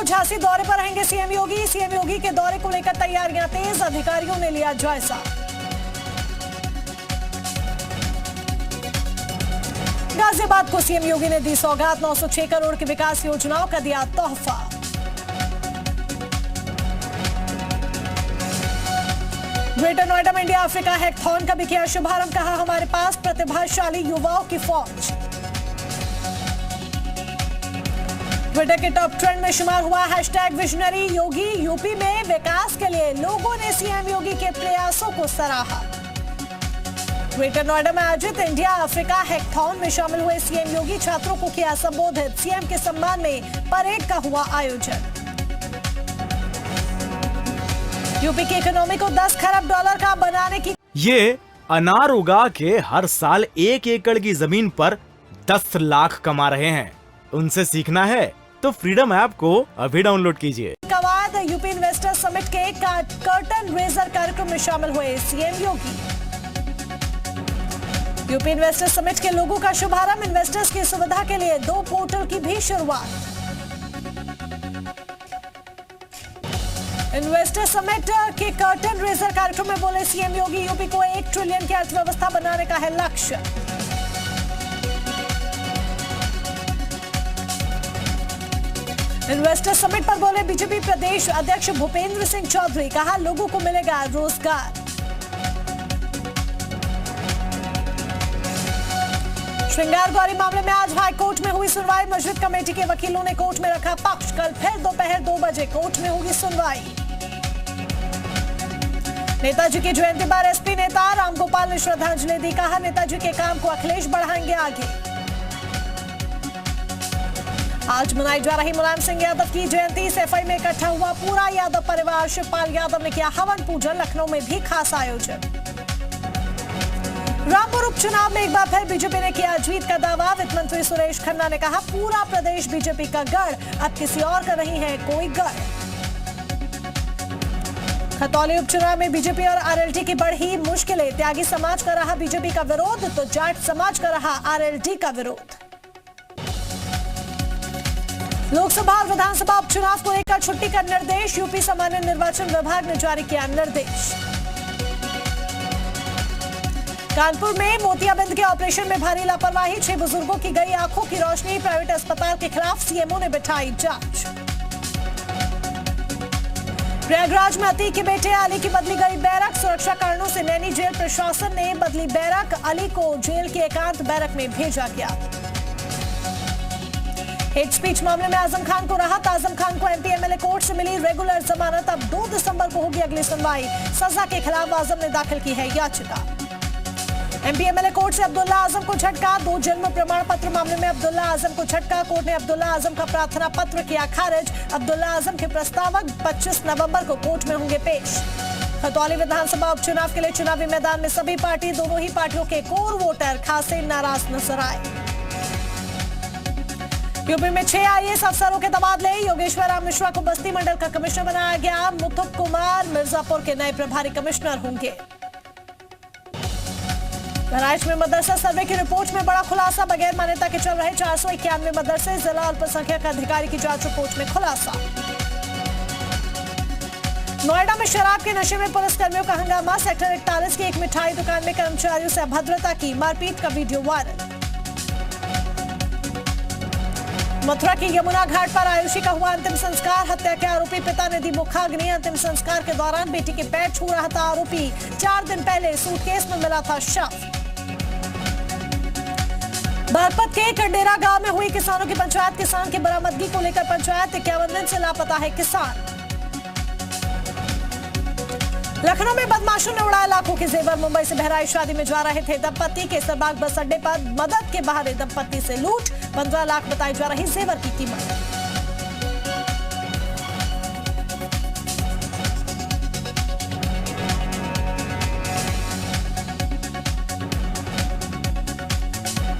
झांसी दौरे पर रहेंगे सीएम योगी। सीएम योगी के दौरे को लेकर तैयारियां तेज, अधिकारियों ने लिया जायजा। गाजियाबाद को सीएम योगी ने दी सौगात, 906 करोड़ की विकास योजनाओं का दिया तोहफा। ग्रेटर नोएडा में इंडिया अफ्रीका हैकथॉन का भी किया शुभारंभ, कहा हमारे पास प्रतिभाशाली युवाओं की फौज। ट्विटर के टॉप ट्रेंड में शुमार हुआ हैशटैग विजनरी योगी। यूपी में विकास के लिए लोगों ने सीएम योगी के प्रयासों को सराहा। ग्रेटर नोएडा में आयोजित इंडिया अफ्रीका हैकथॉन में शामिल हुए सीएम योगी, छात्रों को किया संबोधित। सीएम के सम्मान में परेड का हुआ आयोजन। यूपी की इकोनॉमी को 10 खरब डॉलर का बनाने की। ये अनार उगा के हर साल 1 एकड़ की जमीन पर 10 लाख कमा रहे हैं। उनसे सीखना है तो फ्रीडम ऐप को अभी डाउनलोड कीजिए। कवाद यूपी इन्वेस्टर समिट के कर्टन रेजर कार्यक्रम में शामिल हुए सीएम योगी। यूपी इन्वेस्टर समिट के लोगों का शुभारंभ, इन्वेस्टर्स की सुविधा के लिए 2 पोर्टल की भी शुरुआत। इन्वेस्टर समिट के कर्टन रेजर कार्यक्रम में बोले सीएम योगी, यूपी को 1 ट्रिलियन की अर्थव्यवस्था बनाने का है लक्ष्य। इन्वेस्टर समिट पर बोले बीजेपी प्रदेश अध्यक्ष भूपेंद्र सिंह चौधरी, कहा लोगों को मिलेगा रोजगार। श्रृंगार गौरी मामले में आज हाई कोर्ट में हुई सुनवाई। मस्जिद कमेटी के वकीलों ने कोर्ट में रखा पक्ष। कल फिर दोपहर 2 बजे कोर्ट में होगी सुनवाई। नेताजी की जयंती पर एसपी नेता रामगोपाल ने श्रद्धांजलि दी, कहा नेताजी के काम को अखिलेश बढ़ाएंगे आगे। आज मनाई जा रही मुलायम सिंह यादव की जयंती, सैफई में इकट्ठा हुआ पूरा यादव परिवार। शिवपाल यादव ने किया हवन पूजन, लखनऊ में भी खास आयोजन। रामपुर उपचुनाव में एक बार फिर बीजेपी ने किया जीत का दावा। वित्त मंत्री सुरेश खन्ना ने कहा पूरा प्रदेश बीजेपी का गढ़, अब किसी और का नहीं है कोई गढ़। खतौली उपचुनाव में बीजेपी और आरएलडी की बढ़ी मुश्किलें। त्यागी समाज का रहा बीजेपी का विरोध तो जाट समाज का रहा आरएलडी का विरोध। लोकसभा और विधानसभा उपचुनाव को लेकर छुट्टी का निर्देश, यूपी सामान्य निर्वाचन विभाग ने जारी किया निर्देश। कानपुर में मोतियाबिंद के ऑपरेशन में भारी लापरवाही, 6 बुजुर्गों की गई आंखों की रोशनी। प्राइवेट अस्पताल के खिलाफ सीएमओ ने बिठाई जांच। प्रयागराज में अतीक के बेटे अली की बदली गई बैरक, सुरक्षा कारणों से नैनी जेल प्रशासन ने बदली बैरक। अली को जेल की एकांत बैरक में भेजा गया। हेट स्पीच मामले में आजम खान को राहत, आजम खान को एमपी एमएलए कोर्ट से मिली रेगुलर जमानत। अब 2 दिसंबर को होगी अगली सुनवाई। सजा के खिलाफ आजम ने दाखिल की है याचिका। एमपी एमएलए कोर्ट से अब्दुल्ला आजम को झटका, 2 जन्म प्रमाण पत्र मामले में अब्दुल्ला आजम को झटका। कोर्ट ने अब्दुल्ला आजम का प्रार्थना पत्र किया खारिज। अब्दुल्ला आजम के प्रस्तावक 25 नवंबर को कोर्ट में होंगे पेश। खतौली विधानसभा उपचुनाव के लिए चुनावी मैदान में सभी पार्टी, दोनों ही पार्टियों के कोर वोटर खासे नाराज नजर आए। यूपी में 6 आईएएस अफसरों के तबादले, योगेश्वर राम मिश्रा को बस्ती मंडल का कमिश्नर बनाया गया। मुथुब कुमार मिर्जापुर के नए प्रभारी कमिश्नर होंगे। बहराइच में मदरसा सर्वे की रिपोर्ट में बड़ा खुलासा, बगैर मान्यता के चल रहे 491 मदरसे, जिला अल्पसंख्यक अधिकारी की जांच रिपोर्ट में खुलासा। नोएडा में शराब के नशे में पुलिसकर्मियों का हंगामा, सेक्टर 41 की एक मिठाई दुकान में कर्मचारियों से अभद्रता की, मारपीट का वीडियो वायरल। मथुरा की यमुना घाट पर आयुषी का हुआ अंतिम संस्कार, हत्या के आरोपी पिता ने दी मुखाग्नि। अंतिम संस्कार के दौरान बेटी के पैर छू रहा था आरोपी, 4 दिन पहले सूटकेस में मिला था शव। बागपत के कंडेरा गांव में हुई किसानों की पंचायत, किसान की बरामदगी को लेकर पंचायत, 51 दिन से लापता है किसान। लखनऊ में बदमाशों ने उड़ाया लाखों के जेवर, मुंबई से बहराइच शादी में जा रहे थे दंपति, केसरबाग बस अड्डे पर मदद के बहाने दंपति से लूट, 15 लाख बताई जा रही जेवर की कीमत।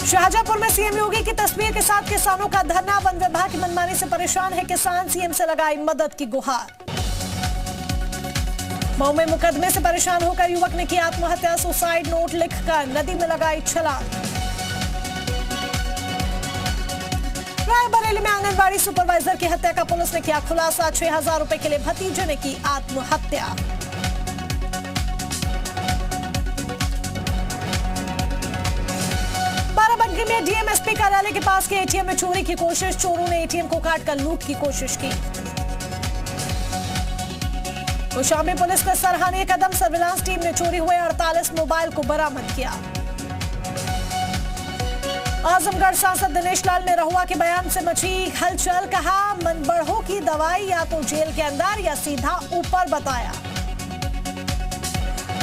शाहजहांपुर में सीएम योगी की तस्वीर के साथ किसानों का धरना, वन विभाग की मनमानी से परेशान है किसान, सीएम से लगाई मदद की गुहार। मऊ में मुकदमे से परेशान होकर युवक ने की आत्महत्या, सुसाइड नोट लिखकर नदी में लगाई छलांग। रायबरेली में आंगनबाड़ी सुपरवाइजर की हत्या का पुलिस ने किया खुलासा। 6,000 रुपए के लिए भतीजे ने की आत्महत्या। बाराबंकी में डीएमएसपी कार्यालय के पास के एटीएम में चोरी की कोशिश। चोरों ने एटीएम को काटकर लूट की कोशिश की। कौशाम्बी पुलिस का सराहनीय कदम। सर्विलांस टीम ने चोरी हुए 48 मोबाइल को बरामद किया। आजमगढ़ सांसद दिनेश लाल निरहुआ के बयान से मची हलचल। कहा मनबढ़ों की दवाई या तो जेल के अंदर या सीधा ऊपर बताया।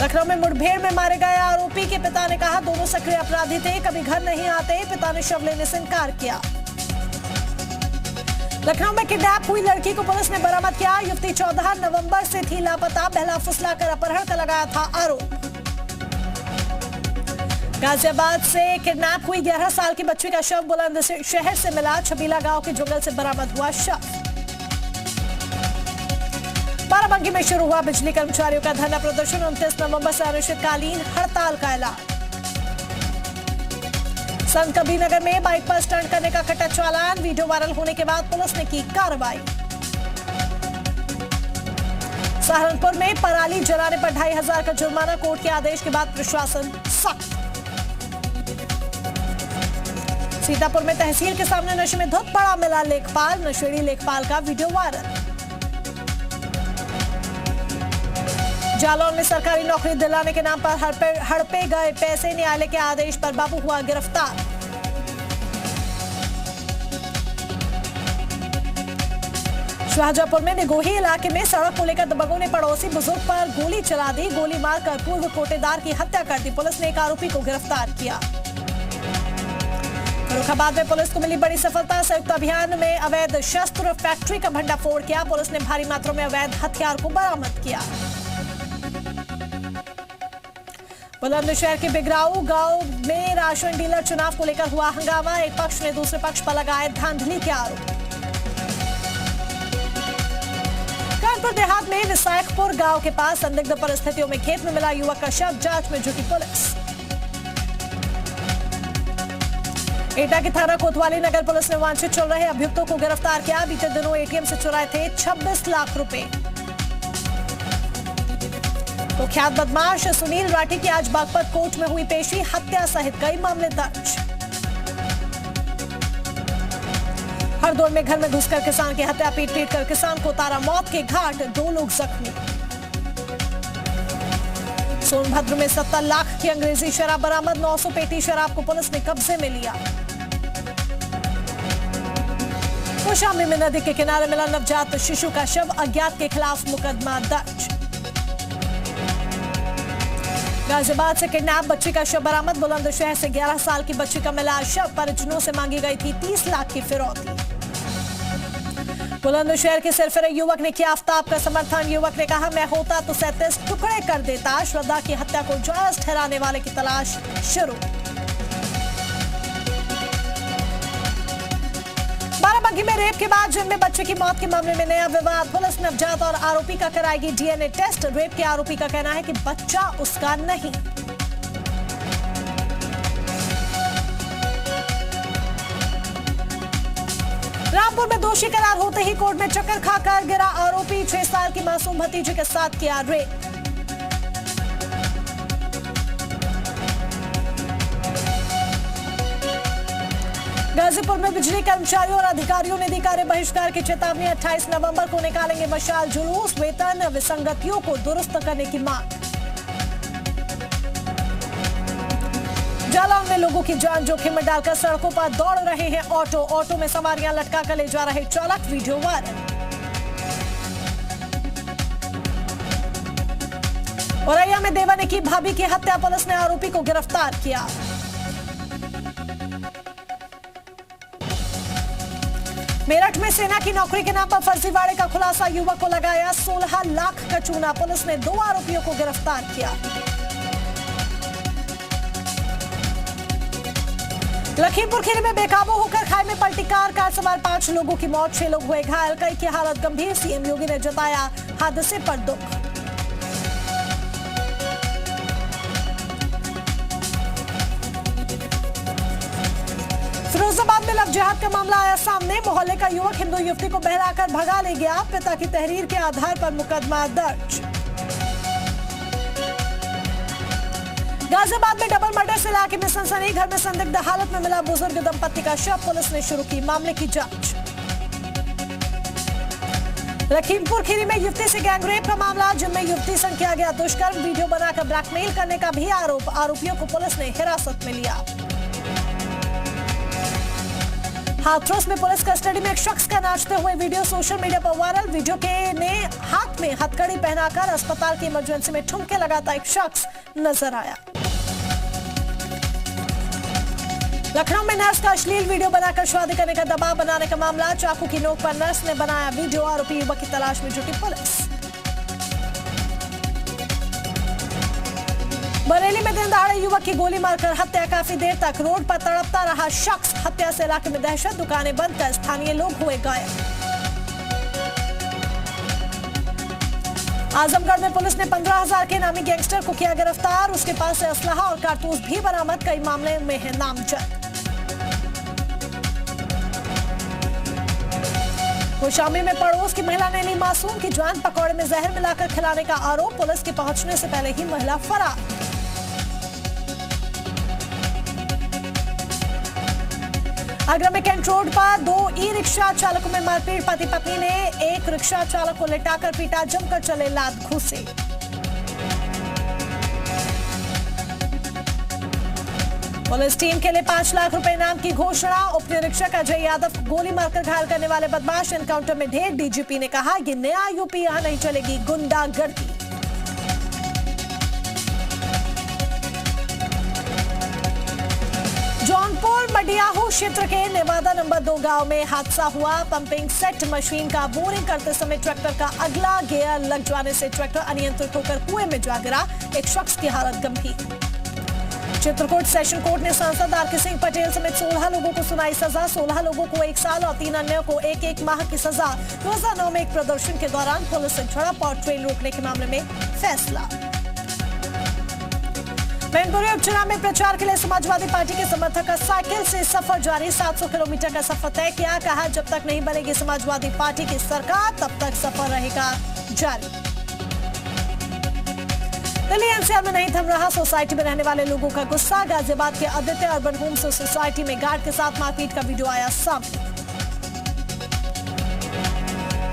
लखनऊ में मुठभेड़ में मारे गए आरोपी के पिता ने कहा दोनों सक्रिय अपराधी थे, कभी घर नहीं आते। पिता ने शव लेने से इनकार किया। लखनऊ में किडनैप हुई लड़की को पुलिस ने बरामद किया। युवती 14 नवंबर से थी लापता। बहला फुसलाकर अपहरण का लगाया था आरोप। गाजियाबाद से किडनैप हुई 11 साल की बच्ची का शव बुलंदशहर से मिला। छबीला गांव के जंगल से बरामद हुआ शव। बाराबंकी में शुरू हुआ बिजली कर्मचारियों का धरना प्रदर्शन। 29 नवंबर से अनिश्चितकालीन हड़ताल का ऐलान। संत कबीरनगर में बाइक पर स्टंट करने का कटा चालान। वीडियो वायरल होने के बाद पुलिस ने की कार्रवाई। सहारनपुर में पराली जलाने पर 2,500 का जुर्माना। कोर्ट के आदेश के बाद प्रशासन सख्त। सीतापुर में तहसील के सामने नशे में धुत पड़ा मिला लेखपाल। नशेड़ी लेखपाल का वीडियो वायरल। जालौन में सरकारी नौकरी दिलाने के नाम पर हड़पे गए पैसे। न्यायालय के आदेश पर बाबू हुआ गिरफ्तार। शाहजहांपुर में निगोही इलाके में सड़क को लेकर दबंगों ने पड़ोसी बुजुर्ग पर गोली चला दी। गोली मारकर पूर्व कोटेदार की हत्या कर दी। पुलिस ने एक आरोपी को गिरफ्तार किया। फर्रुखाबाद में पुलिस को मिली बड़ी सफलता। संयुक्त अभियान में अवैध शस्त्र फैक्ट्री का भंडाफोड़ किया। पुलिस ने भारी मात्रा में अवैध हथियार को बरामद किया। बुलंदशहर के बिगराऊ गांव में राशन डीलर चुनाव को लेकर हुआ हंगामा। एक पक्ष ने दूसरे पक्ष पर लगाए धांधली के आरोप। कानपुर देहात में विसाखपुर गांव के पास संदिग्ध परिस्थितियों में खेत में मिला युवक का शव। जांच में जुटी पुलिस। एटा की थाना कोतवाली नगर पुलिस ने वांछित चल रहे अभियुक्तों को गिरफ्तार किया। बीते दिनों एटीएम से चुराए थे 26 लाख रुपए। कुख्यात बदमाश सुनील राठी की आज बागपत कोर्ट में हुई पेशी। हत्या सहित कई मामले दर्ज। हरदौर में घर में घुसकर किसान की हत्या। पीट पीट कर किसान को उतारा मौत के घाट। 2 लोग जख्मी। सोनभद्र में 70 लाख की अंग्रेजी शराब बरामद। 900 पेटी शराब को पुलिस ने कब्जे में लिया। कौशाम्बी में नदी के किनारे मिला नवजात शिशु का शव। अज्ञात के खिलाफ मुकदमा दर्ज। गाजियाबाद से किडनैप बच्ची का शव बरामद। बुलंदशहर से 11 साल की बच्ची का मिला शव। परिजनों से मांगी गई थी 30 लाख की फिरौती। बुलंदशहर के सिरफिरे युवक ने किया आफ्ताब का समर्थन। युवक ने कहा मैं होता तो 37 टुकड़े कर देता। श्रद्धा की हत्या को जायज ठहराने वाले की तलाश शुरू। बाराबंकी में रेप के बाद जन्मे बच्चे की मौत के मामले में नया विवाद। पुलिस नवजात और आरोपी का कराएगी डीएनए टेस्ट। रेप के आरोपी का कहना है कि बच्चा उसका नहीं। रामपुर में दोषी करार होते ही कोर्ट में चक्कर खाकर गिरा आरोपी। 6 साल की मासूम भतीजे के साथ किया रेप। गाजीपुर में बिजली कर्मचारियों और अधिकारियों ने दी कार्य बहिष्कार की चेतावनी। 28 नवंबर को निकालेंगे मशाल जुलूस। वेतन विसंगतियों को दुरुस्त करने की मांग। जालौन में लोगों की जान जोखिम में डालकर सड़कों पर दौड़ रहे हैं ऑटो। ऑटो में सवारियां लटका कर ले जा रहे चालक। Video viral. औरैया में देवा ने की भाभी की हत्या। पुलिस ने आरोपी को गिरफ्तार किया। मेरठ में सेना की नौकरी के नाम पर फर्जीवाड़े का खुलासा। युवक को लगाया 16 लाख का चूना। पुलिस ने 2 आरोपियों को गिरफ्तार किया। लखीमपुर खीरी में बेकाबू होकर खाई में पलटी कार सवार 5 लोगों की मौत। 6 लोग हुए घायल। कई की हालत गंभीर। सीएम योगी ने जताया हादसे पर दुख। फिरोजाबाद में जिहाद का मामला आया सामने। मोहल्ले का युवक हिंदू युवती को बहलाकर भगा ले गया। पिता की तहरीर के आधार पर मुकदमा दर्ज। गाजियाबाद में डबल मर्डर से इलाके में सनसनी। घर में संदिग्ध हालत में मिला बुजुर्ग दंपति का शव। पुलिस ने शुरू की मामले की जांच। लखीमपुर खीरी में युवती से गैंगरेप का मामला, जिनमें युवती संग किया गया दुष्कर्म, वीडियो बनाकर ब्लैकमेल करने का भी आरोप। आरोपियों को पुलिस ने हिरासत में लिया। हाथरस में पुलिस कस्टडी में एक शख्स का नाचते हुए वीडियो सोशल मीडिया पर वायरल। वीडियो के ने हाथ में हथकड़ी पहनाकर अस्पताल की इमरजेंसी में ठुमके लगाता एक शख्स नजर आया। लखनऊ में नर्स का अश्लील वीडियो बनाकर शादी करने का दबाव बनाने का मामला। चाकू की नोक पर नर्स ने बनाया वीडियो। आरोपी युवक की तलाश में जुटी पुलिस। बरेली में दिन दहाड़े युवक की गोली मारकर हत्या। काफी देर तक रोड पर तड़पता रहा शख्स। हत्या से इलाके में दहशत। दुकानें बंद कर स्थानीय लोग हुए घायल। आजमगढ़ में पुलिस ने 15,000 के नामी गैंगस्टर को किया गिरफ्तार। उसके पास से असलहा और कारतूस भी बरामद। कई मामले में है नामजद। कौशाम्बी में पड़ोस की महिला ने ली मासूम की जान। पकौड़े में जहर मिलाकर खिलाने का आरोप। पुलिस के पहुंचने से पहले ही महिला फरार। आगरा में कैंट रोड पर 2 ई-रिक्शा चालकों में मारपीट। पति पत्नी ने एक रिक्शा चालक को लिटाकर पीटा। जमकर चले लात घूंसे। पुलिस टीम के लिए 5 लाख रुपए इनाम की घोषणा। उप निरीक्षक अजय यादव को गोली मारकर घायल करने वाले बदमाश एनकाउंटर में ढेर। डीजीपी ने कहा, ये नया यूपी, यहां नहीं चलेगी गुंडागर्दी। जौनपुर मडियाहू क्षेत्र के नेवादा नंबर 2 गांव में हादसा हुआ। पंपिंग सेट मशीन का बोरिंग करते समय ट्रैक्टर का अगला गियर लग जाने से ट्रैक्टर अनियंत्रित होकर कुएं में जा गिरा। एक शख्स की हालत गंभीर। चित्रकूट सेशन कोर्ट ने सांसद आरके सिंह पटेल समेत 16 लोगों को सुनाई सजा। 16 लोगों को 1 साल और 3 अन्यों को 1-1 माह की सजा। 2009 में एक प्रदर्शन के दौरान पुलिस से झड़प और ट्रेन रोकने के मामले में फैसला। मैनपुरी उपचुनाव में प्रचार के लिए समाजवादी पार्टी के समर्थक का साइकिल से सफर जारी। 700 किलोमीटर का सफर तय किया। कहा, जब तक नहीं बनेगी समाजवादी पार्टी की सरकार तब तक सफर रहेगा जारी। दिल्ली एनसीआर में नहीं थम रहा सोसाइटी में रहने वाले लोगों का गुस्सा। गाजियाबाद के आदित्य अर्बन होम सोसाइटी में गार्ड के साथ मारपीट का वीडियो आया सामने।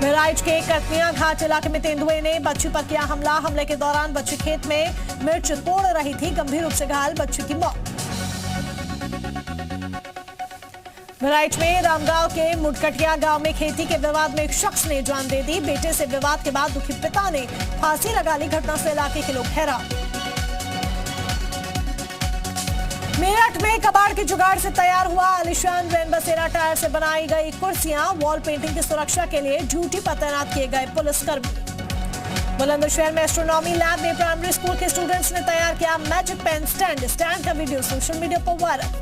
बहराइच के कटनिया घाट इलाके में तेंदुए ने बच्ची पर किया हमला। हमले के दौरान बच्ची खेत में मिर्च तोड़ रही थी। गंभीर रूप से घायल बच्ची की मौत। बहराइच में रामगांव के मुडकटिया गांव में खेती के विवाद में एक शख्स ने जान दे दी। बेटे से विवाद के बाद दुखी पिता ने फांसी लगा ली। घटना से इलाके के लोग हैरान। मेरठ में कबाड़ के जुगाड़ से तैयार हुआ आलिशान रैन बसेरा टायर से बनाई गई कुर्सियां। वॉल पेंटिंग की सुरक्षा के लिए ड्यूटी पर तैनात किए गए पुलिसकर्मी। बुलंदशहर में एस्ट्रोनॉमी लैब में प्राइमरी स्कूल के स्टूडेंट्स ने तैयार किया मैजिक पेन स्टैंड। स्टैंड का वीडियो सोशल मीडिया पर वायरल।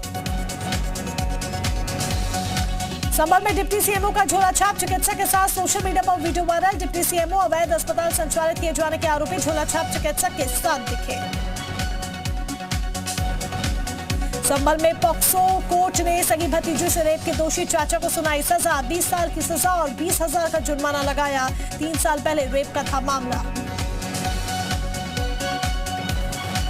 संभल में डिप्टी सीएमओ का झोला छाप। चिकित्सक के साथ सोशल मीडिया पर वीडियो वायरल। डिप्टी सीएमओ अवैध अस्पताल संचालित किए जाने के आरोपी झोला छाप चिकित्सक के साथ दिखे। संभल में पॉक्सो कोर्ट ने सगी भतीजे से रेप के दोषी चाचा को सुनाई सजा। 20 साल की सजा और 20,000 का जुर्माना लगाया। 3 साल पहले रेप का था मामला।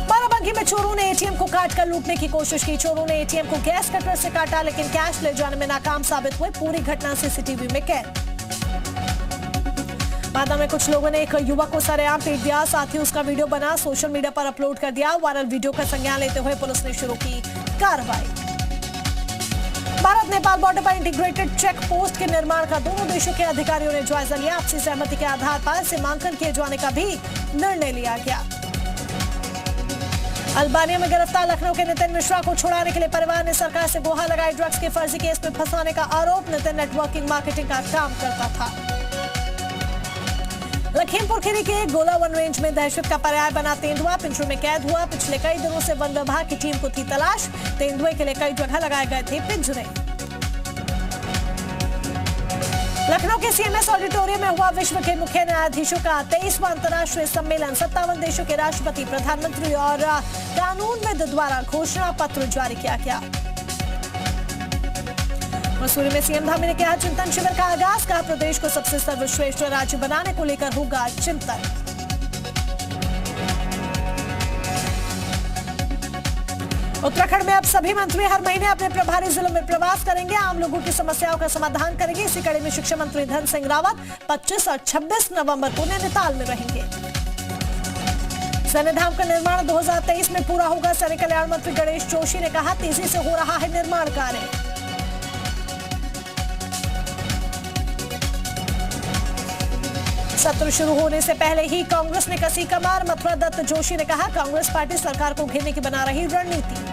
बाराबंकी में चोरों ने एटीएम को काटकर लूटने की कोशिश की। चोरों ने एटीएम को गैस कटर से काटा, लेकिन कैश ले जाने में नाकाम साबित हुए। पूरी घटना सीसीटीवी में कैद। बादा में कुछ लोगों ने एक युवक को सरेआम पीट दिया। साथ ही उसका वीडियो बना सोशल मीडिया पर अपलोड कर दिया। वायरल वीडियो का संज्ञान लेते हुए पुलिस ने शुरू की कार्रवाई। भारत नेपाल बॉर्डर पर इंटीग्रेटेड चेक पोस्ट के निर्माण का दोनों देशों के अधिकारियों ने जायजा लिया। आपसी सहमति के आधार पर सीमांकन किए जाने का भी निर्णय लिया गया। अल्बानिया में गिरफ्तार लखनऊ के नितिन मिश्रा को छुड़ाने के लिए परिवार ने सरकार से गुहार लगाई। ड्रग्स के फर्जी केस में फंसाने का आरोप। नितिन नेटवर्किंग मार्केटिंग का काम करता था। लखीमपुर खीरी के गोला वन रेंज में दहशत का पर्याय बना तेंदुआ पिंजरे में कैद हुआ। पिछले कई दिनों से वन विभाग की टीम को थी तलाश। तेंदुए के लिए कई जगह लगाए गए थे पिंजरे। लखनऊ के सीएमएस ऑडिटोरियम में हुआ विश्व के मुख्य न्यायाधीशों का 23वां अंतर्राष्ट्रीय सम्मेलन। 57 देशों के राष्ट्रपति, प्रधानमंत्री और कानूनविद द्वारा घोषणा पत्र जारी किया गया। मसूरी में सीएम धामी ने किया चिंतन शिविर का आगाज, कहा प्रदेश को सबसे सर्वश्रेष्ठ राज्य बनाने को लेकर होगा चिंतन। उत्तराखंड में अब सभी मंत्री हर महीने अपने प्रभारी जिलों में प्रवास करेंगे, आम लोगों की समस्याओं का समाधान करेंगे। इसी कड़ी में शिक्षा मंत्री धन सिंह रावत 25 और 26 नवंबर को नैनीताल में रहेंगे। सैन्य धाम का निर्माण 2023 में पूरा होगा, सैनिक कल्याण मंत्री गणेश जोशी ने कहा तेजी से हो रहा है निर्माण कार्य। सत्र शुरू होने से पहले ही कांग्रेस ने कसी कमार, मथुरा दत्त जोशी ने कहा कांग्रेस पार्टी सरकार को घेरने की बना रही रणनीति।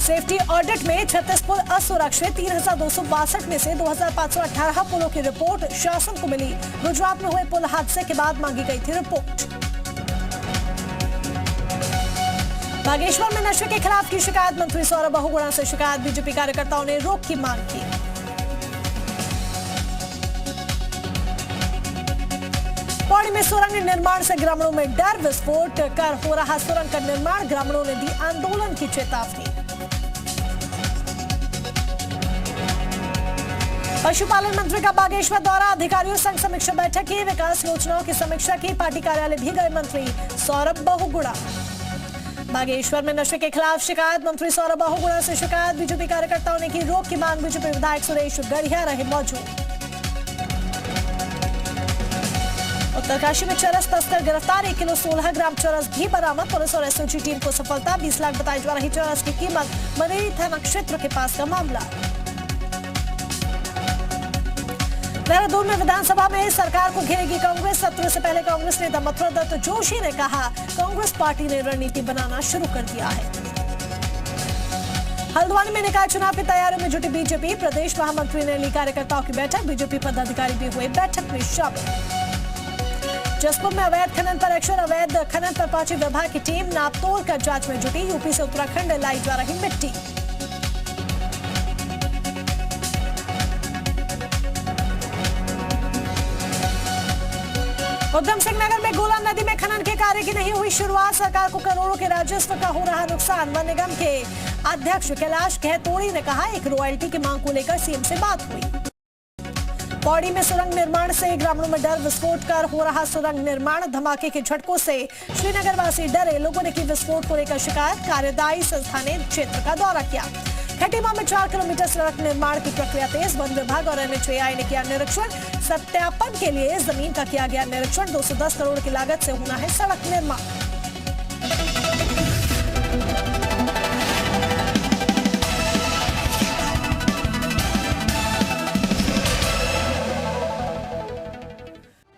सेफ्टी ऑडिट में 36 पुल असुरक्षित, 3262 में से 2518 पुलों की रिपोर्ट शासन को मिली। गुजरात में हुए पुल हादसे के बाद मांगी गई थी रिपोर्ट। बागेश्वर में नशे के खिलाफ की शिकायत, मंत्री सौरभ बहुगुणा से शिकायत, बीजेपी कार्यकर्ताओं ने रोक की मांग की। पौड़ी में सुरंग निर्माण से ग्रामीणों में डर, विस्फोट कर हो रहा सुरंग का निर्माण, ग्रामीणों ने दी आंदोलन की चेतावनी। पशुपालन मंत्री का बागेश्वर दौरा, अधिकारियों संग समीक्षा बैठक की, विकास योजनाओं की समीक्षा की, पार्टी कार्यालय भी गए मंत्री सौरभ बहुगुणा। बागेश्वर में नशे के खिलाफ शिकायत, मंत्री सौरभ बहुगुणा से शिकायत, बीजेपी कार्यकर्ताओं ने की रोक की मांग, बीजेपी विधायक सुरेश गढ़िया रहे मौजूद। उत्तरकाशी में चरस तस्कर गिरफ्तार, 1 किलो 16 ग्राम चरस भी बरामद, पुलिस और एसओजी टीम को सफलता। 20 लाख बताई जा रही चरस की कीमत, मनेरी थाना क्षेत्र के पास का मामला। देहरादून में विधानसभा में सरकार को घेरेगी कांग्रेस, सत्र से पहले कांग्रेस नेता मथुरा दत्त जोशी ने कहा कांग्रेस पार्टी ने रणनीति बनाना शुरू कर दिया है। हल्द्वानी में निकाय चुनाव की तैयारियों में जुटी बीजेपी, प्रदेश महामंत्री ने ली कार्यकर्ताओं की बैठक, बीजेपी पदाधिकारी भी हुए बैठक में शामिल। जसपुर में अवैध खनन पर एक्शन, अवैध खनन पर पहुंची विभाग की टीम, नापतोल कर जांच में जुटी, यूपी से उत्तराखंड लाई जा रही मिट्टी। उधम सिंह नगर में गोला नदी में खनन के कार्य की नहीं हुई शुरुआत, सरकार को करोड़ों के राजस्व का हो रहा नुकसान। वन निगम के अध्यक्ष कैलाश गहतोड़ी ने कहा एक रॉयल्टी की मांग को लेकर सीएम से बात हुई। पौड़ी में सुरंग निर्माण से ग्रामीणों में डर, विस्फोट कर हो रहा सुरंग निर्माण, धमाके के झटकों से श्रीनगर वासी डरे, लोगों ने की विस्फोट को लेकर शिकायत, कार्यदायी संस्था ने क्षेत्र का दौरा किया। खटीमा में 4 किलोमीटर सड़क निर्माण की प्रक्रिया तेज, वन विभाग और NHAI ने किया निरीक्षण, सत्यापन के लिए जमीन का किया गया निरीक्षण, 210 करोड़ की लागत से होना है सड़क निर्माण।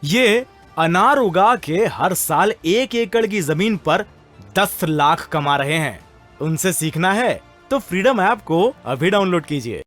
ये अनार उगा के हर साल 1 एकड़ की जमीन पर 10 लाख कमा रहे हैं। उनसे सीखना है तो फ्रीडम ऐप को अभी डाउनलोड कीजिए।